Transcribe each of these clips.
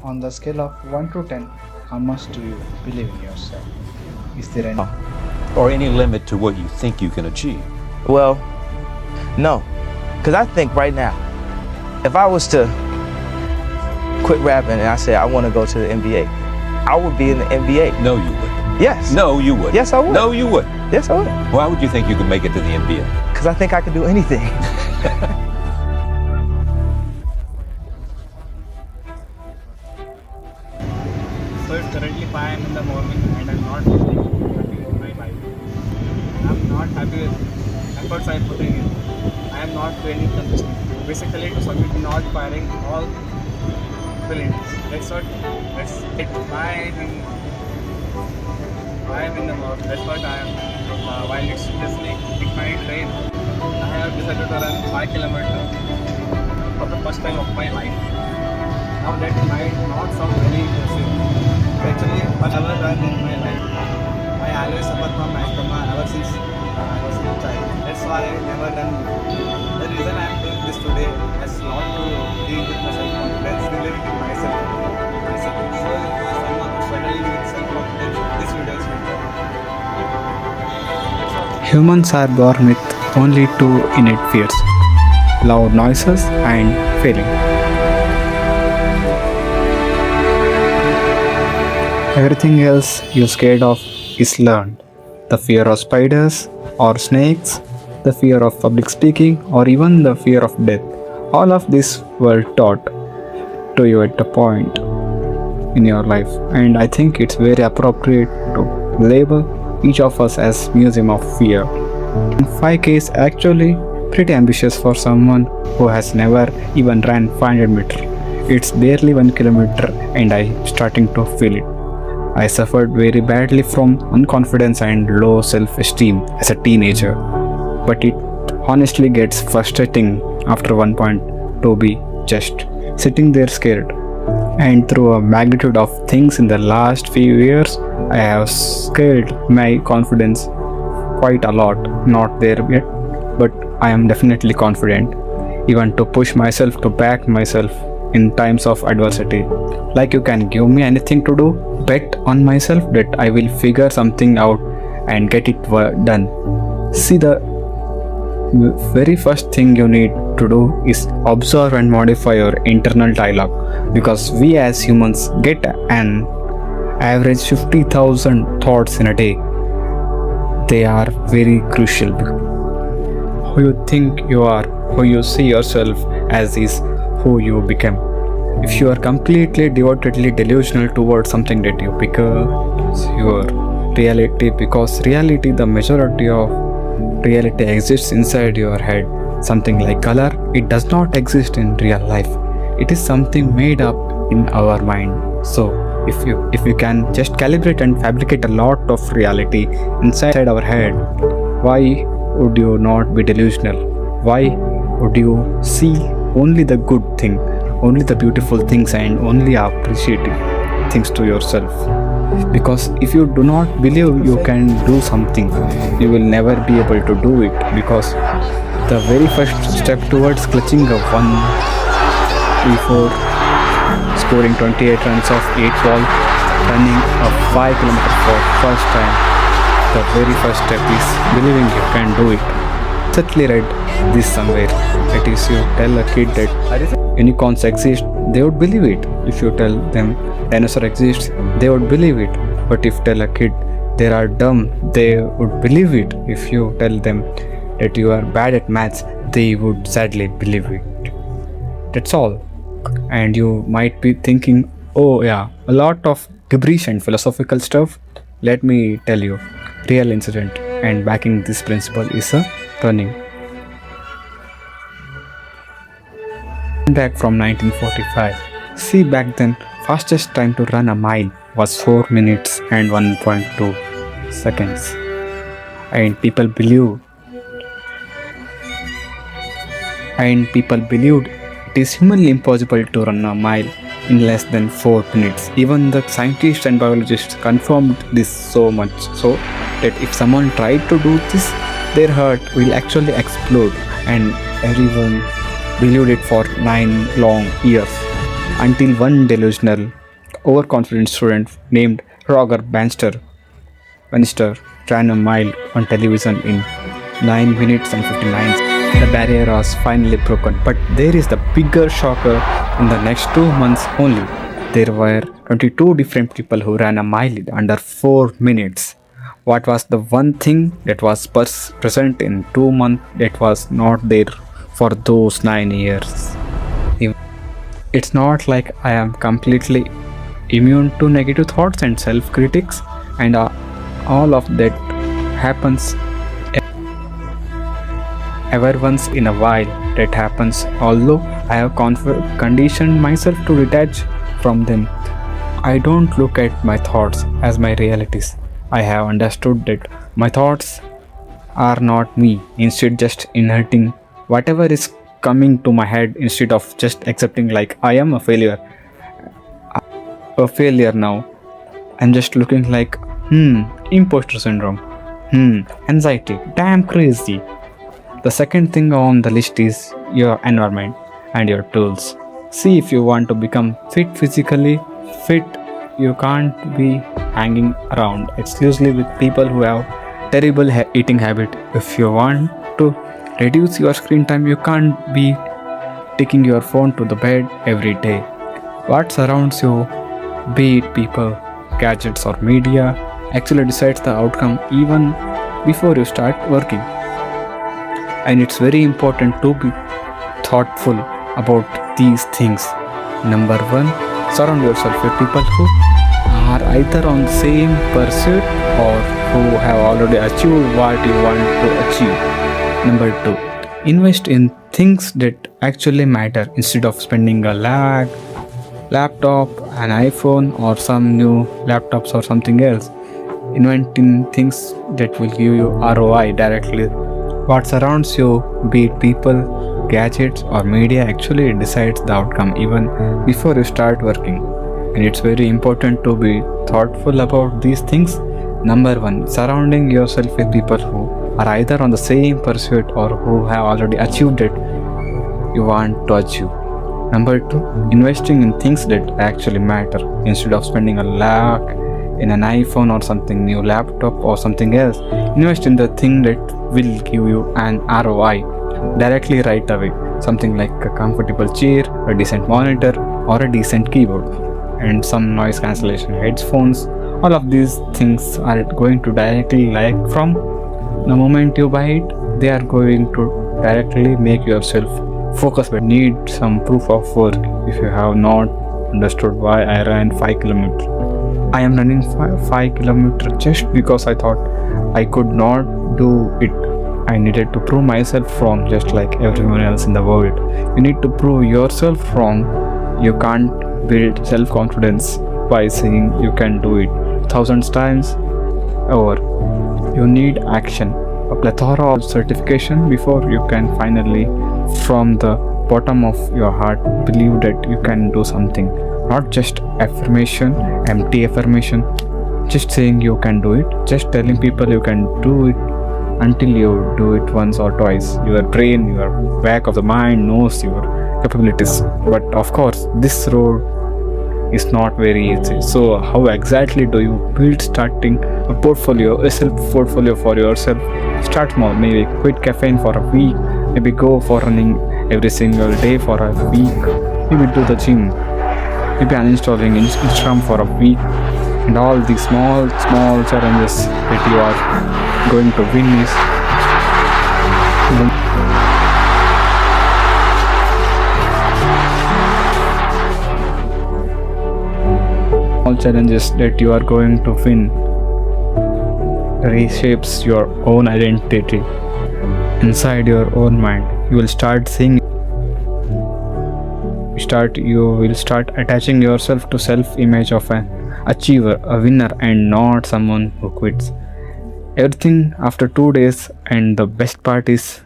On the scale of 1 to 10, how much do you believe in yourself? Is there any? Or any limit to what you think you can achieve? Well, no. Because I think right now, if I was to quit rapping and I said I want to go to the NBA, I would be in the NBA. No, you wouldn't. Yes. No, you wouldn't. Yes, I would. No, you wouldn't. Yes, I would. Why would you think you could make it to the NBA? Because I think I could do anything. So currently 5 am in the morning and I'm not happy with my life. I'm not happy with efforts I'm putting in. I am not training consistently. Basically to submit not firing all brilliance. That's what that's it. 5 in the morning. That's what I am. While it's listening, it might rain. I have decided to run 5 kilometers for the first time of my life. Now that might not sound very impressive. Actually, I never done in my life. I always suffer from asthma ever since I was a child. That's why I never done. The reason I am doing this today has not to deal with my self-confidence, believing in myself. So if someone who's struggling with self-confidence, this video is for them. Humans are born with only two innate fears: loud noises and failing. Everything else you're scared of is learned. The fear of spiders or snakes, the fear of public speaking, or even the fear of death. All of this were taught to you at a point in your life, and I think it's very appropriate to label each of us as museum of fear. And 5K is actually pretty ambitious for someone who has never even ran 500 meters. It's barely 1 kilometer and I'm starting to feel it. I suffered very badly from unconfidence and low self-esteem as a teenager, but it honestly gets frustrating after one point to be just sitting there scared. And through a magnitude of things in the last few years, I have scaled my confidence quite a lot. Not there yet, but I am definitely confident, even to push myself to back myself in times of adversity. Like, you can give me anything to do, bet on myself that I will figure something out and get it done. See, the very first thing you need to do is observe and modify your internal dialogue, because we as humans get an average 50,000 thoughts in a day. They are very crucial. Who you think you are, who you see yourself as, is who you become. If you are completely devotedly delusional towards something, that you becomes your reality, because reality, the majority of reality exists inside your head. Something like color, it does not exist in real life. It is something made up in our mind. So if you can just calibrate and fabricate a lot of reality inside our head, why would you not be delusional? Why would you see only the good thing, only the beautiful things, and only appreciating things to yourself? Because if you do not believe you can do something, you will never be able to do it, because the very first step towards clutching a 1-3-4, scoring 28 runs off 8 ball, running a 5 km for first time, the very first step is believing you can do it. Certainly read this somewhere. It is, you tell a kid that unicorns exist, they would believe it. If you tell them dinosaur exists, they would believe it. But if you tell a kid they are dumb, they would believe it. If you tell them that you are bad at maths, they would sadly believe it. That's all. And you might be thinking, oh yeah, a lot of gibberish and philosophical stuff. Let me tell you, real incident and backing this principle is a running. Back from 1945. See, back then, fastest time to run a mile was 4 minutes and 1.2 seconds. And people believed it is humanly impossible to run a mile in less than 4 minutes. Even the scientists and biologists confirmed this so much so that if someone tried to do this, their heart will actually explode, and everyone believed it for 9 long years. until one delusional, overconfident student named Roger Bannister ran a mile on television in 9 minutes and 59 seconds. The barrier was finally broken. But there is the bigger shocker. In the next 2 months only, there were 22 different people who ran a mile in under 4 minutes. What was the one thing that was present in 2 months that was not there for those 9 years? It's not like I am completely immune to negative thoughts and self critics, and all of that happens ever once in a while. That happens, although I have conditioned myself to detach from them. I don't look at my thoughts as my realities. I have understood that my thoughts are not me, instead, just inheriting whatever is coming to my head instead of just accepting, like, I am a failure. A failure now. I'm just looking like, imposter syndrome. Anxiety. Damn crazy. The second thing on the list is your environment and your tools. See, if you want to become fit physically, fit, you can't be hanging around exclusively with people who have terrible eating habit. If you want to reduce your screen time, you can't be taking your phone to the bed every day. What surrounds you, be it people, gadgets, or media, actually decides the outcome even before you start working. And it's very important to be thoughtful about these things. Number one, surround yourself with people who are either on the same pursuit or who have already achieved what you want to achieve. Number two, invest in things that actually matter instead of spending a laptop, an iPhone, or some new laptops or something else. Invest in things that will give you ROI directly. What surrounds you, be it people, gadgets, or media, actually decides the outcome even before you start working. And it's very important to be thoughtful about these things. Number one, surrounding yourself with people who are either on the same pursuit or who have already achieved it you want to achieve. Number two, investing in things that actually matter instead of spending a lakh in an iPhone or something new laptop or something else. Invest in the thing that will give you an ROI directly right away. Something like a comfortable chair, a decent monitor, or a decent keyboard, and some noise cancellation headphones. All of these things are going to directly, like, from the moment you buy it, they are going to directly make yourself focus. But need some proof of work. If you have not understood why I ran 5 kilometers, I am running 5 kilometers just because I thought I could not do it. I needed to prove myself wrong, just like everyone else in the world. You need to prove yourself wrong. You can't build self-confidence by saying you can do it thousands times over. You need action, a plethora of certification before you can finally, from the bottom of your heart, believe that you can do something. Not just affirmation, empty affirmation, just saying you can do it, just telling people you can do it until you do it once or twice. Your brain, your back of the mind knows your capabilities. But of course, this road is not very easy. So how exactly do you build starting a portfolio, a self portfolio for yourself? Start small, maybe quit caffeine for a week, maybe go for running every single day for a week, maybe do the gym, maybe uninstalling Instagram for a week. And all these small challenges that you are going to win is small challenges that you are going to win reshapes your own identity inside your own mind. You will start seeing, you will start attaching yourself to self-image of an achiever, a winner, and not someone who quits everything after 2 days. And the best part is,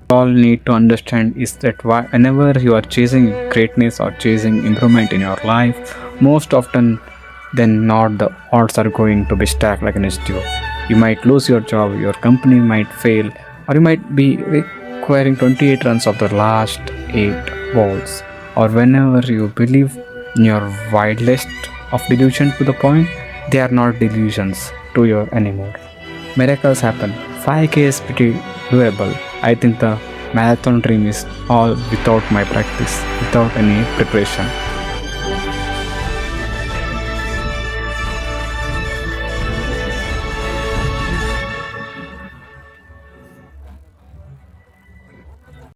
all need to understand is that whenever you are chasing greatness or chasing improvement in your life, most often than not, the odds are going to be stacked against you. You might lose your job, your company might fail, or you might be requiring 28 runs of the last 8 balls. Or whenever you believe in your wildest of delusion to the point they are not delusions to you anymore. Miracles happen. 5K is pretty doable. I think the marathon dream is all without my practice, without any preparation.